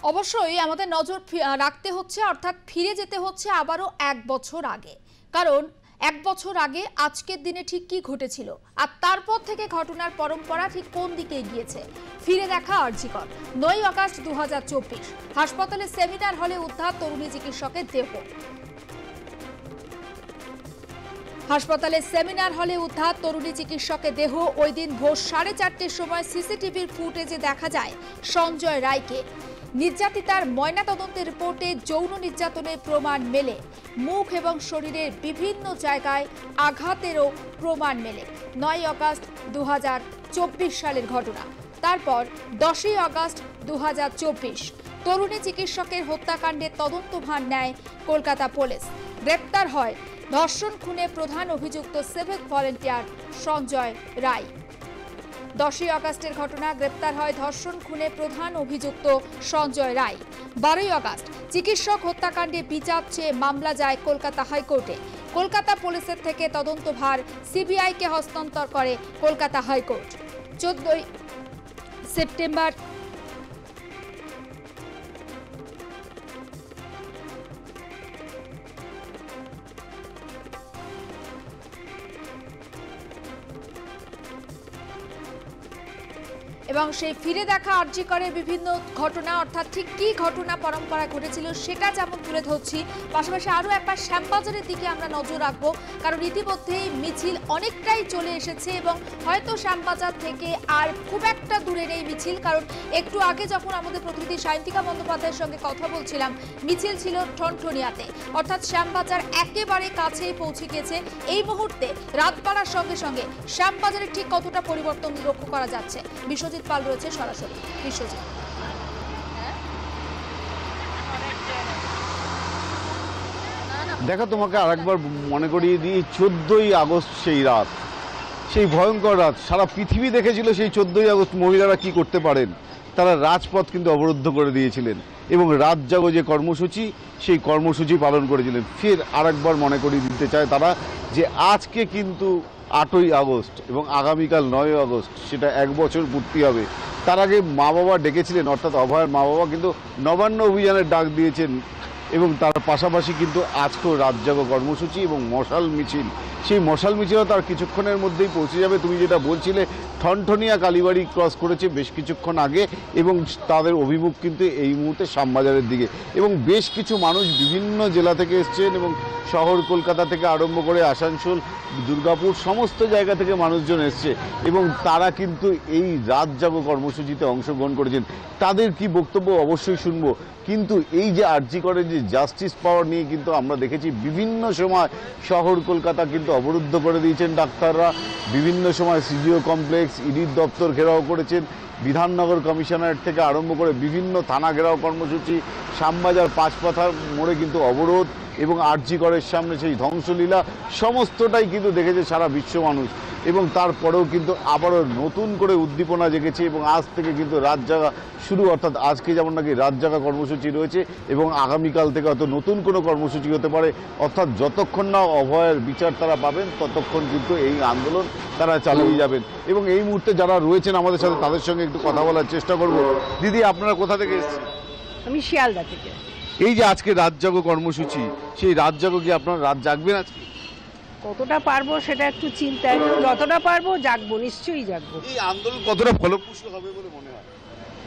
অবশ্যই আমাদের নজর রাখতে হচ্ছে, অর্থাৎ ফিরে যেতে হচ্ছে আবারও 1 বছর আগে। কারণ 1 বছর আগে আজকের দিনে ঠিক কি ঘটেছিল আর তারপর থেকে ঘটনার পরম্পরা ঠিক কোন দিকে এগিয়েছে। ফিরে দেখা আরজিকর। 9 আগস্ট 2024 হাসপাতালে সেমিনার হলে উদ্ধার তরুণী চিকিৎসকের দেহ। হাসপাতালে সেমিনার হলে উদ্ধার তরুণী চিকিৎসকের দেহ। ওই দিন ভোর 4:30টার সময় সিসিটিভির ফুটেজে দেখা যায় সঞ্জয় রায়কে। নির্যাতিতার ময়নাতদন্তের রিপোর্টে যৌন নির্যাতনের প্রমাণ মেলে। মুখ এবং শরীরের বিভিন্ন জায়গায় আঘাতেরও প্রমাণ মেলে। 9 আগস্ট 2024 সালের ঘটনা। তারপর 10 আগস্ট 2024 তরুণী চিকিৎসকের হত্যাকাণ্ডের তদন্তভার নেয় কলকাতা পুলিশ। গ্রেপ্তার হয় ধর্ষণ খুনে প্রধান অভিযুক্ত সিভিক ভলেন্টিয়ার সঞ্জয় রায়। 10 আগস্টের ঘটনা, গ্রেপ্তার হয় ধর্ষণ খুনে প্রধান অভিযুক্ত সঞ্জয় রায়। 12 আগস্ট চিকিৎসক হত্যাকাণ্ডে বিচার চেয়ে মামলা যায় কলকাতা হাইকোর্টে। কলকাতা পুলিশের থেকে তদন্তভার সিবিআইকে হস্তান্তর করে কলকাতা হাইকোর্ট। 14 সেপ্টেম্বর এবং সেই ফিরে দেখা আরজিকরের বিভিন্ন ঘটনা, অর্থাৎ ঠিক কি ঘটনা পরম্পরা ঘটেছিল সেটা যেমন তুলে ধরছি, পাশাপাশি আরও একবার শ্যামবাজারের দিকে আমরা নজর রাখবো। কারণ ইতিমধ্যেই মিছিল অনেকটাই চলে এসেছে এবং হয়তো শ্যামবাজার থেকে আর খুব একটা দূরে নেই মিছিল। কারণ একটু আগে যখন আমাদের প্রতিনিধি সায়ন্তিকা বন্দ্যোপাধ্যায়ের সঙ্গে কথা বলছিলাম, মিছিল ছিল ঠনঠনিয়াতে, অর্থাৎ শ্যামবাজার একেবারে কাছেই পৌঁছে গেছে। এই মুহূর্তে রাত বাড়ার সঙ্গে সঙ্গে শ্যামবাজারের ঠিক কতটা পরিবর্তন লক্ষ্য করা যাচ্ছে। বিশ্বজিৎ পাল রয়েছে সরাসরি। বিশ্বজিৎ, দেখো তোমাকে আরেকবার মনে করিয়ে দিই, 14ই আগস্ট সেই রাত, সেই ভয়ঙ্কর রাত। সারা পৃথিবী দেখেছিল সেই 14ই আগস্ট মহিলারা কি করতে পারেন। তারা রাজপথ কিন্তু অবরুদ্ধ করে দিয়েছিলেন এবং রাত জাগো যে কর্মসূচি, সেই কর্মসূচি পালন করেছিলেন। ফের আরেকবার মনে করিয়ে দিতে চায় তারা যে আজকে কিন্তু 8ই আগস্ট এবং আগামীকাল 9 আগস্ট, সেটা 1 বছর পূর্তি হবে। তার আগে মা বাবা ডেকেছিলেন, অর্থাৎ অভয়ের মা বাবা কিন্তু নবান্ন অভিযানের ডাক দিয়েছেন এবং তার পাশাপাশি কিন্তু আজকেও রাত জাগো কর্মসূচি এবং মশাল মিছিল। সেই মশাল মিছিলও তার কিছুক্ষণের মধ্যেই পৌঁছে যাবে। তুমি যেটা বলছিলে, ঠনঠনিয়া কালীবাড়ি ক্রস করেছে বেশ কিছুক্ষণ আগে এবং তাদের অভিমুখ কিন্তু এই মুহূর্তে শ্যামবাজারের দিকে। এবং বেশ কিছু মানুষ বিভিন্ন জেলা থেকে এসছেন এবং শহর কলকাতা থেকে আরম্ভ করে আসানসোল, দুর্গাপুর, সমস্ত জায়গা থেকে মানুষজন এসছে এবং তারা কিন্তু এই রাত জাগো কর্মসূচিতে অংশগ্রহণ করেছেন। তাদের কি বক্তব্য অবশ্যই শুনবো। কিন্তু এই যে আরজিকরের যে জাস্টিস পাওয়ার নিয়ে কিন্তু আমরা দেখেছি বিভিন্ন সময় শহর কলকাতা কিন্তু অবরুদ্ধ করে দিয়েছেন ডাক্তাররা। বিভিন্ন সময় সিডিও কমপ্লেক্স, ইডির দপ্তর ঘেরাও করেছেন, বিধাননগর কমিশনারেট থেকে আরম্ভ করে বিভিন্ন থানা ঘেরাও কর্মসূচি, শ্যামবাজার পাঁচপাথার মোড়ে কিন্তু অবরোধ এবং আরজিকরের সামনে সেই ধ্বংসলীলা, সমস্তটাই কিন্তু দেখেছে সারা বিশ্ব মানুষ। এবং তারপরেও কিন্তু আবারও নতুন করে উদ্দীপনা জেগেছে এবং আজ থেকে কিন্তু রাত জাগা শুরু, অর্থাৎ আজকে যেমন নাকি রাত জাগা কর্মসূচি রয়েছে এবং আগামীকাল থেকে হয়তো নতুন কোনো কর্মসূচি হতে পারে। অর্থাৎ যতক্ষণ না অভয়ের বিচার তারা পাবেন ততক্ষণ কিন্তু এই আন্দোলন তারা চালিয়ে যাবেন। এবং এই মুহূর্তে যারা রয়েছেন আমাদের সাথে তাদের সঙ্গে একটু কথা বলার চেষ্টা করব। দিদি, আপনারা কোথা থেকে এসেছেন? আমি শিয়ালদা থেকে। এই যে আজকে রাত জাগো কর্মসূচি, সেই রাত জাগো কি আপনারা রাত জাগবেন আজকে? কতটা পারবো সেটা একটু চিন্তায়, যতটা পারবো জাগবো, নিশ্চয়ই জাগবো। এই আন্দোলন কতটা ফলপ্রসূ হবে বলে মনে হয়?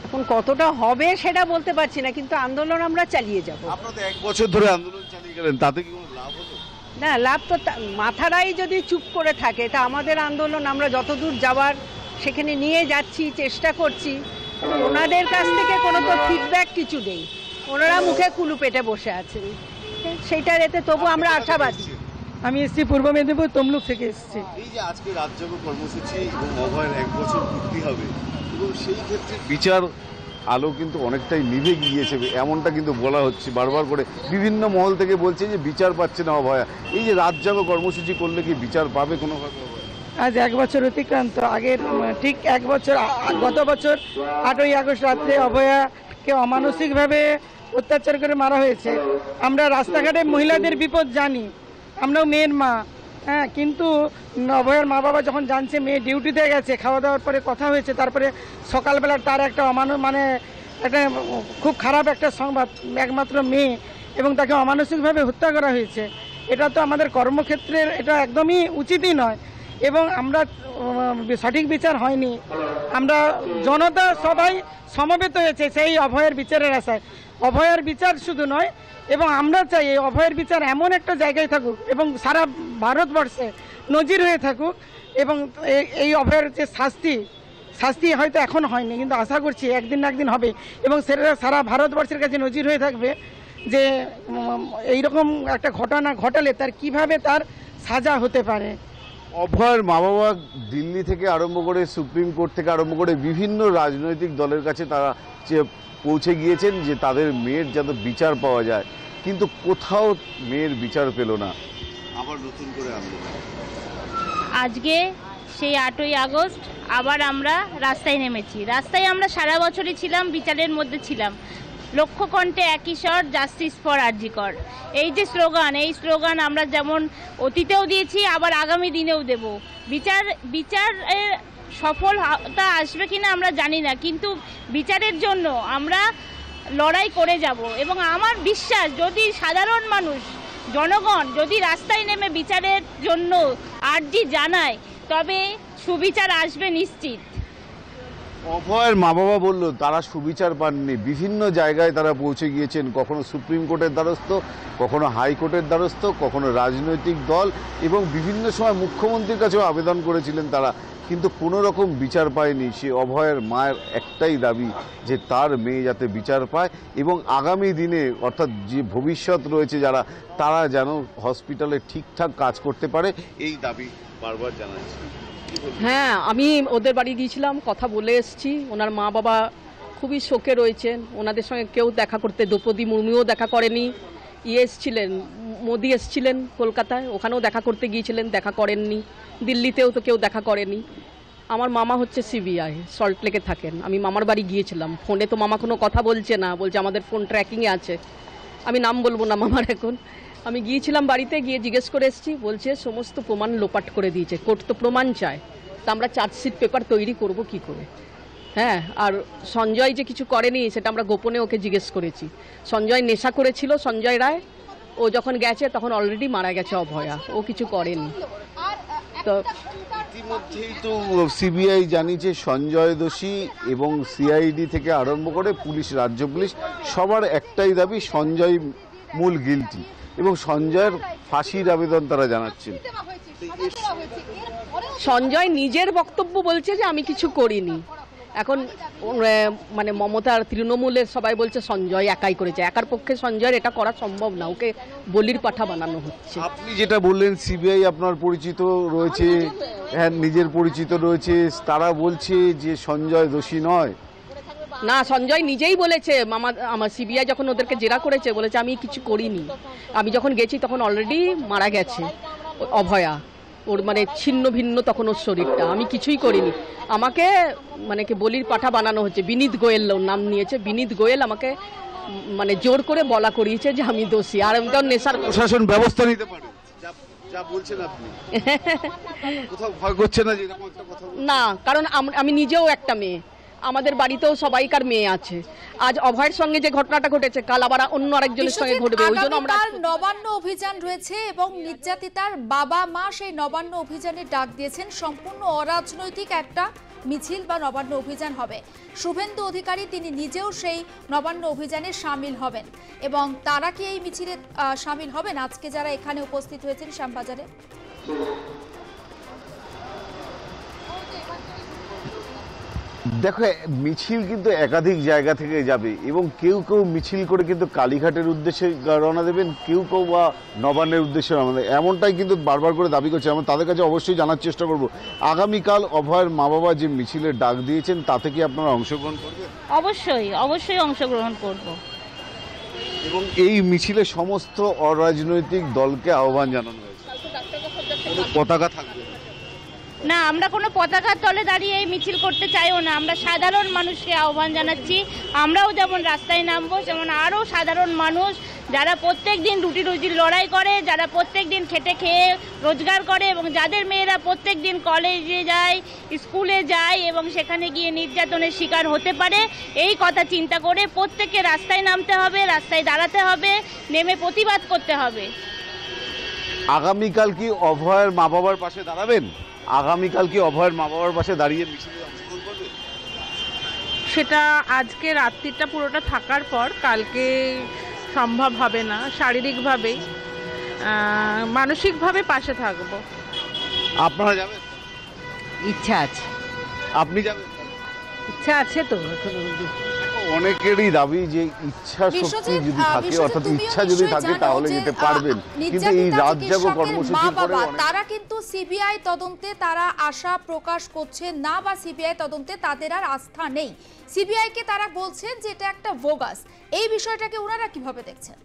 এখন কতটা হবে সেটা বলতে পারছি না, কিন্তু আন্দোলন আমরা চালিয়ে যাব। আপনারা 1 বছর ধরে আন্দোলন চালিয়ে গেলেন, তাতে কি কোনো লাভ হলো? না, লাভ তো মাথারাই যদি চুপ করে থাকে, তা আমাদের আন্দোলন আমরা যতদূর যাওয়ার সেখানে নিয়ে যাচ্ছি, চেষ্টা করছি। ওনাদের কাছ থেকে কোনো তো ফিডব্যাক কিছু নেই, ওনারা মুখে কুলু পেটে বসে আছেন, সেইটার এতে তবু আমরা আশাবাদী। আমি এসেছি পূর্ব মেদিনীপুর তমলুক থেকে এসেছি। এই যে আজকে রাত জাগো কর্মসূচি এবং অভয়ের 1 বছর পূর্তি হবে এবং সেই ক্ষেত্রে বিচার আলো কিন্তু অনেকটাই নিভে গিয়েছে, এমনটা কিন্তু বলা হচ্ছে বারবার করে। বিভিন্ন মহল থেকে বলছে যে বিচার পাচ্ছে না অভয়া। এই যে রাত জাগো কর্মসূচি করলে কি বিচার পাবে কোনোভাবে? আজ 1 বছর অতিক্রান্ত। আগের ঠিক 1 বছর, গত বছর 8ই আগস্ট রাত্রে অভয়াকে অমানসিকভাবে অত্যাচার করে মারা হয়েছে। আমরা রাস্তাঘাটে মহিলাদের বিপদ জানি, আমরাও মেয়ের মা, হ্যাঁ, কিন্তু অভয়ের মা বাবা যখন জানছে মেয়ে ডিউটিতে গেছে, খাওয়া দাওয়ার পরে কথা হয়েছে, তারপরে সকালবেলা তার একটা একটা খুব খারাপ একটা সংবাদ, একমাত্র মেয়ে এবং তাকে অমানসিকভাবে হত্যা করা হয়েছে। এটা তো আমাদের কর্মক্ষেত্রের এটা একদমই উচিতই নয় এবং আমরা সঠিক বিচার হয়নি। আমরা জনতা সবাই সমবেত হয়েছে সেই অভয়ের বিচারের আশায়। অভয়ের বিচার শুধু নয় এবং আমরা চাই এই অভয়ের বিচার এমন একটা জায়গায় থাকুক এবং সারা ভারতবর্ষে নজির হয়ে থাকুক এবং এই অভয়ের যে শাস্তি হয়তো এখন হয়নি, কিন্তু আশা করছি একদিন না একদিন হবে এবং সেটা সারা ভারতবর্ষের কাছে নজির হয়ে থাকবে যে এইরকম একটা ঘটনা ঘটালে তার কিভাবে তার সাজা হতে পারে। অভয়ের মা বাবা দিল্লি থেকে আরম্ভ করে সুপ্রিম কোর্ট থেকে আরম্ভ করে বিভিন্ন রাজনৈতিক দলের কাছে তারা পৌঁছে গিয়েছেন যে তাদের মেয়ের যাতে বিচার পাওয়া যায়, কিন্তু কোথাও মেয়ের বিচার পেল না। আবার নতুন করে আন্দোলন। আজকে সেই 8ই আগস্ট আবার আমরা রাস্তায় নেমেছি। রাস্তায় আমরা সারা বছরই ছিলাম, বিচারের মধ্যে ছিলাম। লক্ষ্য কণ্ঠে একই স্বর, জাস্টিস ফর আরজি কর। এই যে স্লোগান, এই স্লোগান আমরা যেমন অতীতেও দিয়েছি আবার আগামী দিনেও দেব। বিচারের সফলতা আসবে কিনা আমরা জানি না, কিন্তু বিচারের জন্য আমরা লড়াই করে যাব এবং আমার বিশ্বাস যদি সাধারণ মানুষ জনগণ যদি রাস্তায় নেমে বিচারের জন্য আর্জি জানায় তবে সুবিচার আসবে নিশ্চিত। অভয়ের মা বাবা বলল তারা সুবিচার পাননি, বিভিন্ন জায়গায় তারা পৌঁছে গিয়েছেন, কখনো সুপ্রিম কোর্টের দ্বারস্থ, কখনো হাইকোর্টের দ্বারস্থ, কখনো রাজনৈতিক দল এবং বিভিন্ন সময় মুখ্যমন্ত্রীর কাছেও আবেদন করেছিলেন তারা, কিন্তু কোনো রকম বিচার পায়নি। সে অভয়ের মায়ের একটাই দাবি যে তার মেয়ে যাতে বিচার পায় এবং আগামী দিনে অর্থাৎ যে ভবিষ্যৎ রয়েছে যারা, তারা যেন হসপিটালে ঠিকঠাক কাজ করতে পারে, এই দাবি বারবার জানাচ্ছে। হ্যাঁ, আমি ওদের বাড়ি গিয়েছিলাম, কথা বলে এসেছি। ওনার মা বাবা খুবই শোকে রয়েছেন, ওনাদের সঙ্গে কেউ দেখা করতে, দ্রৌপদী মুর্মুও দেখা করেনি। এসছিলেন, মোদি এসছিলেন কলকাতায়, ওখানেও দেখা করতে গিয়েছিলেন, দেখা করেননি। দিল্লিতেও তো কেউ দেখা করেনি। আমার মামা হচ্ছে সিবিআই, সল্টলেকে থাকেন। আমি মামার বাড়ি গিয়েছিলাম, ফোনে তো মামা কোনো কথা বলছে না, বলছে আমাদের ফোন ট্র্যাকিংয়ে আছে। আমি নাম বলবো না মামার এখন। আমি গিয়েছিলাম বাড়িতে, গিয়ে জিজ্ঞেস করে এসেছি, বলছে সমস্ত প্রমাণ লোপাট করে দিয়েছে, কোর্ট তো প্রমাণ চায়, তা আমরা চার্জশিট পেপার তৈরি করব কি করে। হ্যাঁ, আর সঞ্জয় যে কিছু করেনি সেটা আমরা গোপনে ওকে জিজ্ঞেস করেছি। সঞ্জয় নেশা করেছিল, সঞ্জয় রায়, ও যখন গেছে তখন অলরেডি মারা গেছে অভয়া, ও কিছু করেনি। তো ইতিমধ্যেই তো সিবিআই জানিয়েছে সঞ্জয় দোষী এবং সিআইডি থেকে আরম্ভ করে পুলিশ, রাজ্য পুলিশ সবার একটাই দাবি সঞ্জয় মূল গিলটি এবং সঞ্জয়ের ফাঁসির আবেদন তারা জানাচ্ছেন। সঞ্জয় নিজের বক্তব্য বলছে যে আমি কিছু করিনি। এখন মানে মমতার তৃণমূলের সবাই বলছে সঞ্জয় একাই করেছে। একার পক্ষে সঞ্জয়ের এটা করা সম্ভব না, ওকে বলির পাঠা বানানো হচ্ছে। আপনি যেটা বললেন সিবিআই আপনার পরিচিত রয়েছে, হ্যাঁ নিজের পরিচিত রয়েছে, তারা বলছে যে সঞ্জয় দোষী নয়। না, সঞ্জয় নিজেই বলেছে, আমার সিবিআই যখন ওদেরকে জেরা করেছে বলেছে আমি কিছু করিনি। আমি যখন গেছি তখন অলরেডি মারা গেছে অভয়া, ওর মানে ছিন্ন ভিন্ন তখন ওর শরীরটা, আমি কিছুই করিনি। আমাকে মানে কি বলির পাঠা বানানো হচ্ছে। বিনীত গোয়েল ওর নাম নিয়েছে, বিনীত গোয়েল আমাকে মানে জোর করে বলা করিয়েছে যে আমি দোষী। আর আমি তো নেশার প্রশাসন ব্যবস্থা নিতে পারে যা বলছেন আপনি, কোথাও ভয় করছে না যে এরকম একটা কথা? না, কারণ আমি নিজেও একটা মেয়ে, আমাদের বাড়িতেও সবাইকার মেয়ে আছে। আজ অভয়ের সঙ্গে যে ঘটনাটা ঘটেছে কাল আবার অন্য আরেকজনের সঙ্গে ঘটবে, ওই জন্য আমরা নবান্ন অভিযান রয়েছে এবং নির্যাতিতার বাবা মা সেই নবান্ন অভিযানে ডাক দিয়েছেন। সম্পূর্ণ অরাজনৈতিক একটা মিছিল বা নবান্ন অভিযান হবে। শুভেন্দু অধিকারী তিনি নিজেও সেই নবান্ন অভিযানে সামিল হবেন এবং তারা কি এই মিছিলে সামিল হবেন আজকে যারা এখানে উপস্থিত হয়েছেন শ্যামবাজারে? দেখো, মিছিল কিন্তু একাধিক জায়গা থেকে যাবে এবং কেউ কেউ মিছিল করে কিন্তু কালীঘাটের উদ্দেশ্যে রওনা দেবেন, কেউ কেউ বা নবান্নের উদ্দেশ্যে রওনা দেবেন, এমনটাই কিন্তু বারবার করে দাবি করছে। আমরা তাদের কাছে অবশ্যই জানার চেষ্টা করব আগামীকাল অভয়ের মা বাবা যে মিছিলের ডাক দিয়েছেন তাতে কি আপনারা অংশগ্রহণ করবেন? অবশ্যই অংশগ্রহণ করব এবং এই মিছিলে সমস্ত অরাজনৈতিক দলকে আহ্বান জানানো হয়েছে, পতাকা থাকবে না। আমরা কোনো পতাকার তলে দাঁড়িয়ে এই মিছিল করতে চাইও না, আমরা সাধারণ মানুষকে আহ্বান জানাচ্ছি। আমরাও যেমন রাস্তায় নামবো, যেমন আরও সাধারণ মানুষ যারা প্রত্যেক দিন রুজির লড়াই করে, যারা প্রত্যেক দিন খেটে খেয়ে রোজগার করে এবং যাদের মেয়েরা প্রত্যেক দিন কলেজে যায়, স্কুলে যায় এবং সেখানে গিয়ে নির্যাতনের শিকার হতে পারে, এই কথা চিন্তা করে প্রত্যেককে রাস্তায় নামতে হবে, রাস্তায় দাঁড়াতে হবে, নেমে প্রতিবাদ করতে হবে। আগামীকাল কি অভয়ের মা বাবার পাশে দাঁড়াবেন? আগামীকাল কি অভয়ের মা বাবার পাশে দাঁড়িয়ে মিছিলে অংশগ্রহণ করবেন? সেটা আজকে রাত্রিটা পুরোটা থাকার পর কালকে সম্ভব হবে না। শারীরিকভাবেই মানসিকভাবে পাশে থাকবো। আপনারা যাবেন? ইচ্ছা আছে। আপনি যাবেন? ইচ্ছা আছে তো। অনেকেরই দাবি যে ইচ্ছা শক্তি যদি থাকে, অর্থাৎ ইচ্ছা যদি থাকে তাহলে যেতে পারবেন, কিন্তু এই রাত জাগো কর্মসূচি করে তারা কিন্তু সিবিআই তদন্তে তারা আশা প্রকাশ করছে না, বা সিবিআই তদন্তে তাদের আর আস্থা নেই। সিবিআই কে তারা বলছেন যে এটা একটা বোগাস। এই বিষয়টাকে ওনারা কিভাবে দেখছেন?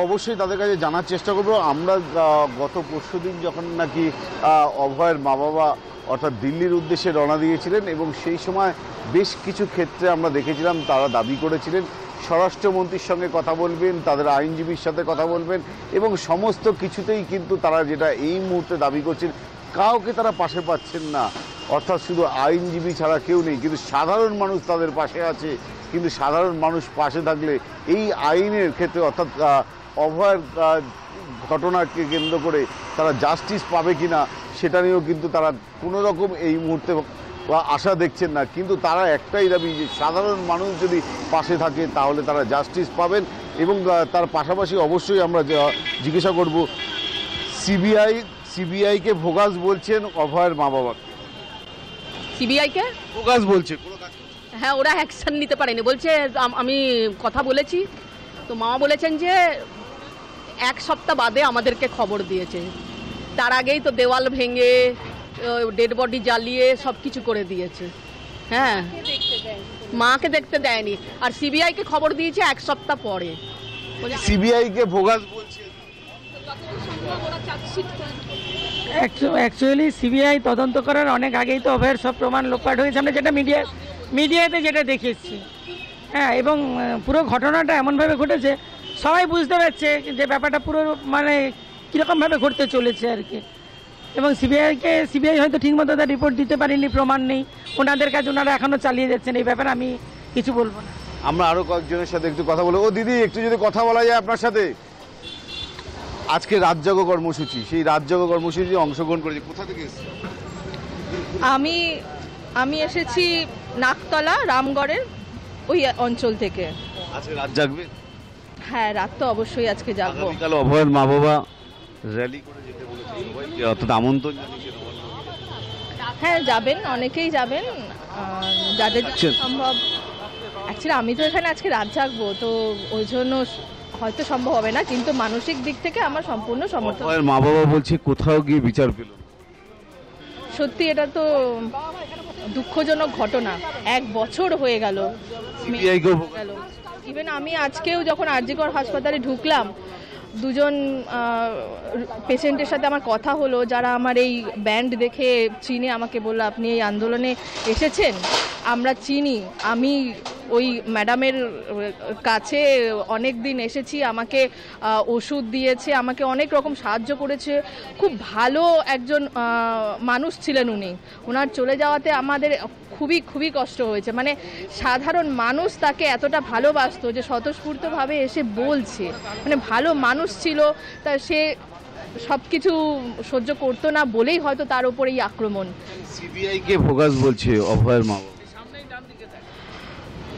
অবশ্যই তাদের কাছে জানার চেষ্টা করবো। আমরা গত পরশুদিন যখন নাকি অভয়ের মা বাবা অর্থাৎ দিল্লির উদ্দেশ্যে রওনা দিয়েছিলেন এবং সেই সময় বেশ কিছু ক্ষেত্রে আমরা দেখেছিলাম তারা দাবি করেছিলেন স্বরাষ্ট্রমন্ত্রীর সঙ্গে কথা বলবেন, তাদের আইনজীবীর সাথে কথা বলবেন এবং সমস্ত কিছুতেই কিন্তু তারা যেটা এই মুহূর্তে দাবি করছেন, কাউকে তারা পাশে পাচ্ছেন না, অর্থাৎ শুধু আইনজীবী ছাড়া কেউ নেই, কিন্তু সাধারণ মানুষ তাদের পাশে আছে। কিন্তু সাধারণ মানুষ পাশে থাকলে এই আইনের ক্ষেত্রে অর্থাৎ অভয়ের ঘটনাকে কেন্দ্র করে তারা জাস্টিস পাবে কিনা সেটা নিয়েও কিন্তু তারা কোনো রকম এই মুহূর্তে আশা দেখছেন না। কিন্তু তারা একটাই দাবি যে সাধারণ মানুষ যদি পাশে থাকে তাহলে তারা জাস্টিস পাবেন। এবং তার পাশাপাশি অবশ্যই আমরা জিজ্ঞাসা করব সিবিআইকে ভোগাস বলছেন অভয়ের মা বাবা। সিবিআইকে ভোগাস বলছে? হ্যাঁ, ওরা অ্যাকশন নিতে পারেনি বলছে। আমি কথা বলেছি তো মামা বলেছেন যে এক সপ্তাহ বাদে আমাদেরকে খবর দিয়েছে, তার আগেই তো দেওয়াল ভেঙে ডেড বডি জ্বালিয়ে সব কিছু করে দিয়েছে। হ্যাঁ, মাকে দেখতে দেয়নি, আর সিবিআইকে খবর দিয়েছে এক সপ্তাহ পরে। সিবিআইকে ভোগাস বলছে? অ্যাকচুয়ালি সিবিআই তদন্ত করার অনেক আগেই তো অভয়ের সব প্রমাণ লোপাট হয়েছে, আমরা যেটা মিডিয়াতে যেটা দেখেছি। হ্যাঁ, এবং পুরো ঘটনাটা এমনভাবে ঘটেছে সবাই বুঝতে পারছে যে ব্যাপারটা পুরো মানে কীরকমভাবে ঘটতে চলেছে আর কি। এবং সিবিআই হয়তো ঠিকমতো তার রিপোর্ট দিতে পারেনি, প্রমাণ নেই ওনাদের কাছে, ওনারা এখনও চালিয়ে যাচ্ছেন। এই ব্যাপারে আমি কিছু বলবো না। আমরা আরও কয়েকজনের সাথে একটু কথা বলবো। ও দিদি, একটু যদি কথা বলা যায় আপনার সাথে। আজকে রাত জাগো কর্মসূচি, সেই রাত জাগো কর্মসূচি অংশগ্রহণ করেছে, কোথা থেকে এসেছে? আমি এসেছি নাকতলা রামগড়ের ওই অঞ্চল থেকে। আজকে রাত জাগবে? হ্যাঁ, রাত তো অবশ্যই আজকে জাগবো। আগামীকাল অভয়ের মা বাবা র্যালি করে যেতে বলেছে সবাইকে, অর্থাৎ আমন্ত্রণ জানিয়েছে। হ্যাঁ, যাবেন, অনেকেই যাবেন, যাদের সম্ভব। অ্যাকচুয়ালি আমি তো এখানে আজকে রাত জাগবো, তো ওই জন্য হয়তো সম্ভব হবে না, কিন্তু মানসিক দিক থেকে আমার সম্পূর্ণ সমর্থন। অভয়ের মা বাবা বলছে কোথাও গিয়ে বিচার পেল। সত্যি এটা তো দুঃখজনক ঘটনা। 1 বছর হয়ে গেল। ইভেন আমি আজকেও যখন আরজিকর হাসপাতালে ঢুকলাম, দুজন পেশেন্টের সাথে আমার কথা হলো, যারা আমার এই ব্যান্ড দেখে চিনে আমাকে বললো আপনি এই আন্দোলনে এসেছেন, আমরা চিনি। আমি ওই ম্যাডামের কাছে অনেক দিন এসেছি, আমাকে ওষুধ দিয়েছে, আমাকে অনেক রকম সাহায্য করেছে। খুব ভালো একজন মানুষ ছিলেন উনি। ওনার চলে যাওয়াতে আমাদের খুবই খুবই কষ্ট হয়েছে। মানে সাধারণ মানুষ তাকে এতটা ভালোবাসতো যে স্বতঃস্ফূর্তভাবে এসে বলছে, মানে ভালো মানুষ ছিল, তা সে সব কিছু সহ্য করতো না বলেই হয়তো তার উপর এই আক্রমণ। সিবিআইকে ভোগাস বলছে অভয়ের মা বাবা।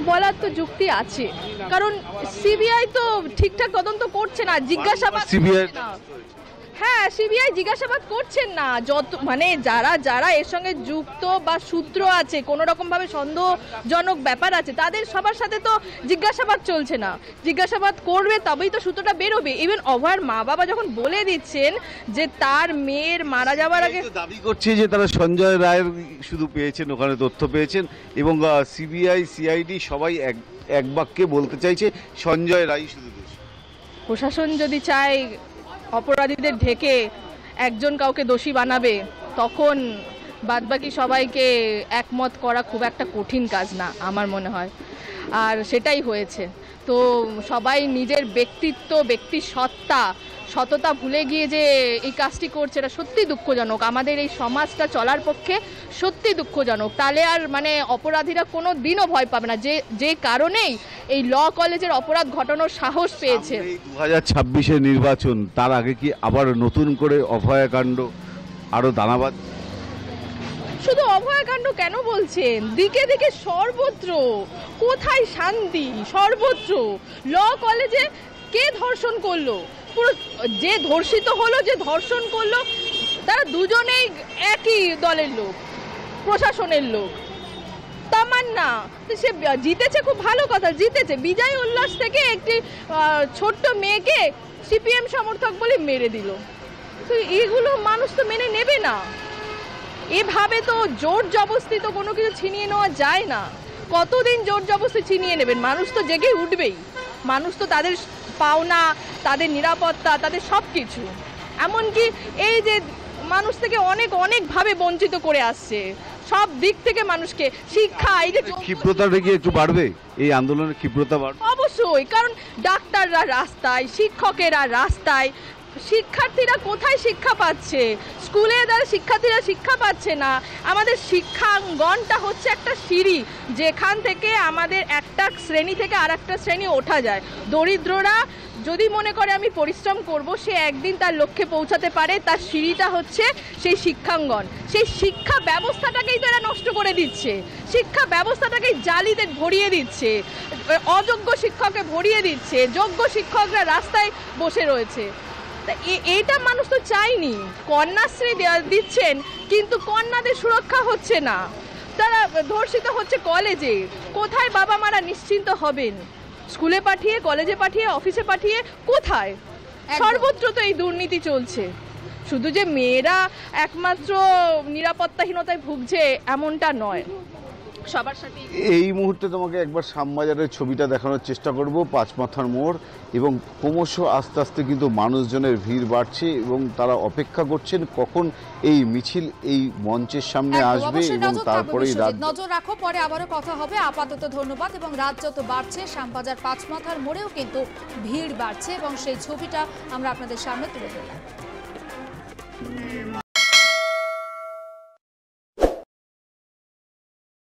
বলার তো যুক্তি আছে, কারণ সিবিআই তো ঠিকঠাক তদন্ত করছে না, জিজ্ঞাসাবাদ করছে না। হ্যাঁ, সিবিআই জিজ্ঞাসাবাদ করছেন না। যত মানে যারা এর সঙ্গে যুক্ত বা সূত্র আছে, কোনো রকমভাবে সন্দেহজনক ব্যাপার আছে, তাদের সবার সাথে তো জিজ্ঞাসাবাদ চলছে না। জিজ্ঞাসাবাদ করবে তবেই তো সূত্রটা বেরোবে। ইভেন অভয়ের মা বাবা যখন বলে দিচ্ছেন যে তার মেয়ের মারা যাওয়ার আগে দাবি করছে যে তারা সঞ্জয় রায়ের শুধু পেয়েছেন, ওখানে তথ্য পেয়েছেন, এবং সিবিআই সিআইডি সবাই এক বাক্যে বলতে চাইছে সঞ্জয় রায় শুধু দোষী। প্রশাসন যদি চায় অপরাধীদের ঢেকে একজন কাউকে দোষী বানাবে, তখন বাদবাকি সবাইকে একমত করা খুব একটা কঠিন কাজ না আমার মনে হয়, আর সেটাই হয়েছে। তো সবাই নিজের ব্যক্তিত্ব, ব্যক্তি সততা ভুলে গিয়ে যে এই কাজটি করছে, এটা সত্যি দুঃখজনক। আমাদের এই সমাজটা চলার পক্ষে সত্যি দুঃখজনক। তাহলে আর মানে অপরাধীরা কোনো দিনও ভয় পাবে না, যে কারণেই এই ল কলেজের অপরাধ ঘটানোর সাহস পেয়েছে। 2026-এর নির্বাচন, তার আগে কি আবার নতুন করে অভয়াকাণ্ড আরো দানাবাদ? শুধু অভয়াকাণ্ড কেন বলছেন? দিকে দিকে সর্বত্র, কোথায় শান্তি? সর্বত্র। ল কলেজে কে ধর্ষণ করলো? পুরো যে ধর্ষিত হলো, যে ধর্ষণ করলো, তারা দুজনেই একই দলের লোক, প্রশাসনের লোক। তামান্না সে জিতেছে, খুব ভালো কথা, জিতেছে। বিজয় উল্লাস থেকে একটি ছোট্ট মেয়েকে সিপিএম সমর্থক বলে মেরে দিল। তো এগুলো মানুষ তো মেনে নেবে না। এভাবে তো জোর জবরদস্তি তো কোনো কিছু ছিনিয়ে নেওয়া যায় না। কতদিন জোর জবরদস্তি ছিনিয়ে নেবেন? মানুষ তো জেগে উঠবেই। মানুষ তো তাদের পাওনা, তাদের নিরাপত্তা, তাদের সব কিছু, এমনকি এই যে মানুষ থেকে অনেকভাবে বঞ্চিত করে আসছে, সব দিক থেকে মানুষকে। শিক্ষা, এই যে ক্ষিপ্রতাটা কি একটু বাড়বে? এই আন্দোলনের ক্ষিপ্রতা বাড়বে অবশ্যই, কারণ ডাক্তাররা রাস্তায়, শিক্ষকেরা রাস্তায়, শিক্ষার্থীরা কোথায় শিক্ষা পাচ্ছে? স্কুলে দ্বারা শিক্ষার্থীরা শিক্ষা পাচ্ছে না। আমাদের শিক্ষাঙ্গনটা হচ্ছে একটা সিঁড়ি, যেখান থেকে আমাদের একটা শ্রেণী থেকে আর একটা শ্রেণী ওঠা যায়। দরিদ্ররা যদি মনে করে আমি পরিশ্রম করব, সে একদিন তার লক্ষ্যে পৌঁছাতে পারে। তার সিঁড়িটা হচ্ছে সেই শিক্ষাঙ্গন। সেই শিক্ষা ব্যবস্থাটাকেই তো এরা নষ্ট করে দিচ্ছে। শিক্ষা ব্যবস্থাটাকেই জালিতে ভরিয়ে দিচ্ছে, অযোগ্য শিক্ষককে ভরিয়ে দিচ্ছে, যোগ্য শিক্ষকরা রাস্তায় বসে রয়েছে। এইটা মানুষ তো চায়নি। কন্যাশ্রী দিচ্ছেন, কিন্তু কন্যাদের সুরক্ষা হচ্ছে না, তারা ধর্ষিত হচ্ছে কলেজে। কোথায় বাবা মারা নিশ্চিন্ত হবেন? স্কুলে পাঠিয়ে, কলেজে পাঠিয়ে, অফিসে পাঠিয়ে, কোথায়? সর্বত্র তো এই দুর্নীতি চলছে। শুধু যে মেয়েরা একমাত্র নিরাপত্তাহীনতায় ভুগছে এমনটা নয়, সবার সাথে। এই মুহূর্তে তোমাকে একবার শ্যামবাজারের ছবিটা দেখানোর চেষ্টা করব, পাঁচমাথার মোড়, এবং ক্রমশ আস্তে আস্তে কিন্তু মানুষজনের ভিড় বাড়ছে এবং তারা অপেক্ষা করছেন কখন এই মিছিল এই মঞ্চের সামনে আসবে এবং তারপরেই নজর রাখো। পরে আবারও কথা হবে। আপাতত ধন্যবাদ। এবং রাত যত বাড়ছে, শ্যামবাজার পাঁচমাথার মোড়েও কিন্তু ভিড় বাড়ছে এবং সেই ছবিটা আমরা আপনাদের সামনে তুলে ধরলাম।